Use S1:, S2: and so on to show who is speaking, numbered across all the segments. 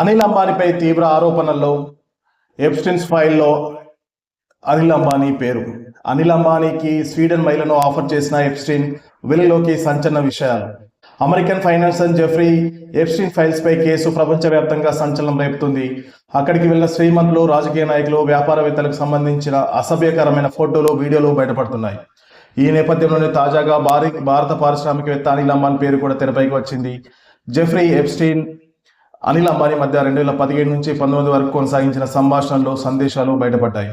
S1: అనిల్ అంబానీపై తీవ్ర ఆరోపణల్లో ఎప్స్టీన్స్ ఫైల్లో అనిల్ అంబానీ పేరు. అనిల్ అంబానీకి స్వీడన్ మహిళను ఆఫర్ చేసిన ఎప్స్టీన్ వెలుగులోకి సంచలన విషయాలు. American financier Jeffrey Epstein files పై కేసు ప్రపంచవ్యాప్తంగా సంచలనం రేపుతుంది. అక్కడికి వెళ్లిన శ్రీమంతులు, రాజకీయ నాయకులు, వ్యాపారవేత్తలకు సంబంధించిన అసభ్యకరమైన ఫోటోలు, వీడియోలు బయటపడుతున్నాయి. ఈ నేపథ్యంలోనే తాజాగా భారత పారిశ్రామికవేత్త అనిల్ అంబానీ పేరు కూడా తెరపైకి వచ్చింది. జెఫ్రీ ఎప్స్టీన్, అనిల్ అంబానీ మధ్య 2017 నుంచి 2019 వరకు కొనసాగించిన సంభాషణలు, సందేశాలు బయటపడ్డాయి.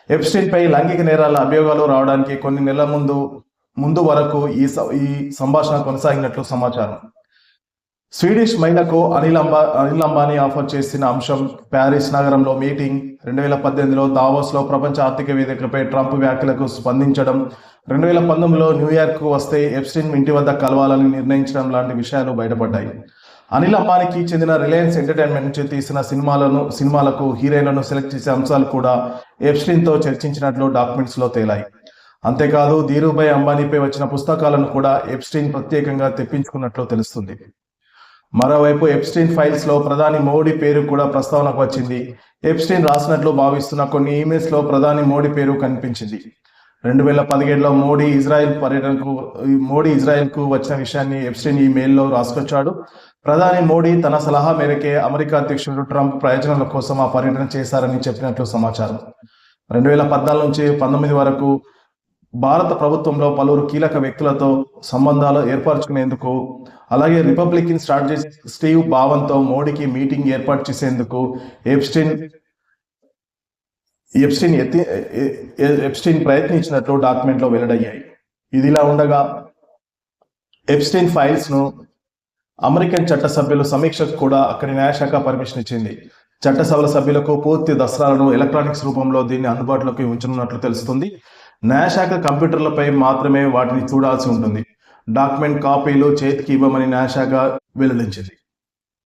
S1: ఎప్స్టీన్ పై లైంగిక నేరాల అభియోగాలు రావడానికి కొన్ని నెలల ముందు వరకు ఈ సంభాషణ కొనసాగినట్లు సమాచారం. స్వీడిష్ మహిళకు అనిల్ అంబానీ ఆఫర్ చేసిన అంశం ప్యారిస్ నగరంలో మీటింగ్, 2018లో దావోస్లో ప్రపంచ ఆర్థిక వేదికపై ట్రంప్ వ్యాఖ్యలకు స్పందించడం, 2019లో న్యూయార్క్ వస్తే ఎప్స్టీన్ ఇంటి వద్ద కలవాలని నిర్ణయించడం లాంటి విషయాలు బయటపడ్డాయి. అనిల్ అంబానీకి చెందిన రిలయన్స్ ఎంటర్టైన్మెంట్ నుంచి తీసిన సినిమాలకు హీరోయిన్లను సెలెక్ట్ చేసే అంశాలు కూడా ఎప్స్టీన్తో చర్చించినట్లు డాక్యుమెంట్స్లో తేలాయి. అంతేకాదు, ధీరుభాయ్ అంబానీపై వచ్చిన పుస్తకాలను కూడా ఎప్స్టీన్ ప్రత్యేకంగా తెప్పించుకున్నట్లు తెలుస్తుంది. మరోవైపు ఎప్స్టీన్ ఫైల్స్ లో ప్రధాని మోడీ పేరు కూడా ప్రస్తావనకు వచ్చింది. ఎప్స్టీన్ రాసినట్లు భావిస్తున్న కొన్ని ఈమెయిల్స్ లో ప్రధాని మోడీ పేరు కనిపించింది. 2017లో మోడీ ఇజ్రాయెల్కు వచ్చిన విషయాన్ని ఎప్స్టీన్ ఈ మెయిల్లో రాసుకొచ్చాడు. ప్రధాని మోడీ తన సలహా మేరకే అమెరికా అధ్యక్షుడు ట్రంప్ ప్రయోజనాల కోసం ఆ పర్యటన చేశారని చెప్పినట్లు సమాచారం. 2014 నుంచి 2019 వరకు భారత ప్రభుత్వంలో పలువురు కీలక వ్యక్తులతో సంబంధాలు ఏర్పరచుకునేందుకు, అలాగే రిపబ్లికన్ స్ట్రాటజిస్ట్ స్టీవ్ బావన్తో మోడీకి మీటింగ్ ఏర్పాటు చేసేందుకు ఎప్స్టీన్ ప్రయత్నించినట్లు డాక్యుమెంట్లో వెల్లడయ్యాయి. ఇదిలా ఉండగా ఎప్స్టీన్ ఫైల్స్ ను అమెరికన్ చట్టసభ్యులు సమీక్షకు కూడా అక్కడి న్యాయశాఖ పర్మిషన్ ఇచ్చింది. చట్టసభల సభ్యులకు పూర్తి దస్త్రాలను ఎలక్ట్రానిక్స్ రూపంలో దీన్ని అందుబాటులోకి ఉంచనున్నట్లు తెలుస్తుంది. న్యాయశాఖ కంప్యూటర్లపై మాత్రమే వాటిని చూడాల్సి ఉంటుంది. డాక్యుమెంట్ కాపీలు చేతికి ఇవ్వమని న్యాయశాఖ వెల్లడించింది.